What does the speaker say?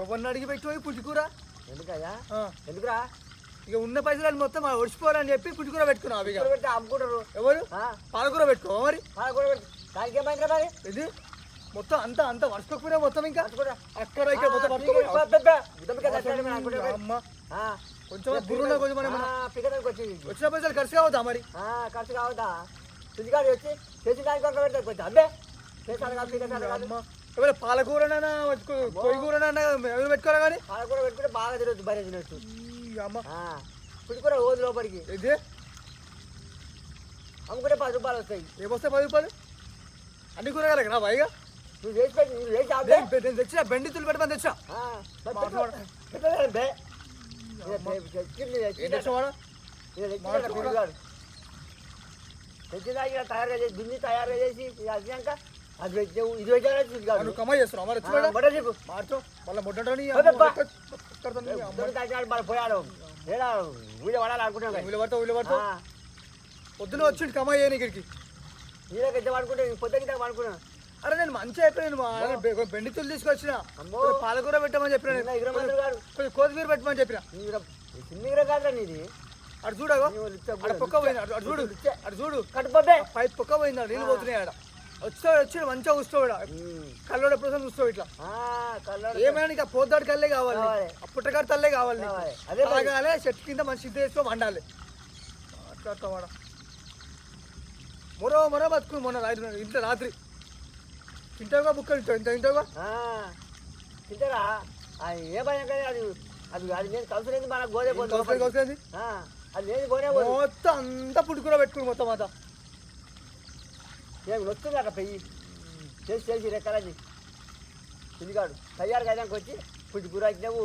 ఎవరిని అడిగి పెట్టిపోయి పుట్టుకూర ఎందుకయ్యా ఆ, ఎందుకురా ఇక ఉన్న పైసలు మొత్తం ఒడిచిపోరని చెప్పి పుట్టుకూర పెట్టుకున్నావు అవి ఇక. పెడితే అమ్ముకుంటారు ఎవరు పాలకూర పెట్టుకో మరి కూడా పెట్టి దానికి ఏమైందిరా మరి ఇది మొత్తం అంతా అంత వర్షపోయినా మొత్తం ఇంకా పట్టుకోరా. అక్కడ ఇక్కడ మొత్తం అమ్మ కొంచెం గురువున కొంచెం మనం పిక్కడానికి వచ్చి వచ్చిన పైసలు ఖర్చు కావద్దా మరి ఖర్చు కావద్దా తుదిగాడు వచ్చి చేసిన దానికి ఒక పెడతారు కొంచెం అబ్బే చేశాను కాదు పిక్కసాను కాదు ఎవరు పాలకూరనైనా కొయ్యి కూరనైనా ఎవరు పెట్టుకోరా కానీ పాలకూర పెట్టుకుంటే బాగా తినొచ్చు బయట తినొచ్చు అమ్మ పుట్టుకూర ఓదు లోపలికి ఇది అమ్ముకుంటే 10 రూపాయలు వస్తాయి ఏమొస్తాయి 10 రూపాయలు అన్ని కూరగాయలకి నా పైగా నువ్వు చేసి పెట్టి నువ్వు చేసి ఆపే నేను తెచ్చా బెండితులు పెట్టమని తెచ్చా ఏం తెచ్చావాడా తెచ్చినా ఇక తయారుగా చేసి దున్ని తయారుగా చేసి వచ్చినాక అది పెట్టావు ఇది పెట్టావు నువ్వు కమాయి చేస్తున్నావు మరి వచ్చి బట్ట చెప్పు మార్చో మళ్ళీ ముట్టని మన పోయాడు ఏడా ఊళ్ళో పడాలి అనుకుంటాం వీళ్ళు పడతావు పొద్దున వచ్చిండు కమాయి చేయని ఇక్కడికి నీళ్ళకి ఎంత పడుకుంటా పొద్దుకి అనుకున్నాను అరే నేను మంచిగా అయిపోయాను బెండితులు తీసుకొచ్చిన పాలకూర పెట్టమని చెప్పిన కొంచెం కొత్తిమీర పెట్టమని చెప్పిన చిన్న కాదురా నీది అటు చూడగో పొక్క పోయింది అటు చూడు అటు చూడు కట్టుపోతే పైపు పొక్క పోయింది నీళ్ళు పోతున్నాయి ఆడ వచ్చి మంచిగా కూర్చోవాడు కళ్ళోడ ప్రసం చూస్తావు ఇట్లా ఏమైనా నీకు ఆ పోద్దాడు కల్లే కావాలి ఆ పుట్టగాడు తల్లే కావాలి అదే తాగాలి చెట్టు కింద మంచి సిద్ధ వేసుకో వండాలి మాట్లాడతావాడ మరో బతుకు మొన్న ఇంట్లో రాత్రి తింటావుగా బుక్కలు ఇంత తింటావుగా తింటారా ఏ భయం కదా అది అది అది నేను కలిసి మన గోదే కలిసింది అది లేదు పోనే మొత్తం అంతా పుట్టుకూర పెట్టుకుని మొత్తం అంతా ఏమి వస్తుంది అక్కడ పెయ్యి చేసి రెక్కలది తిరిగాడు తయారు కాదానికి వచ్చి పుట్టుకూర వచ్చినావు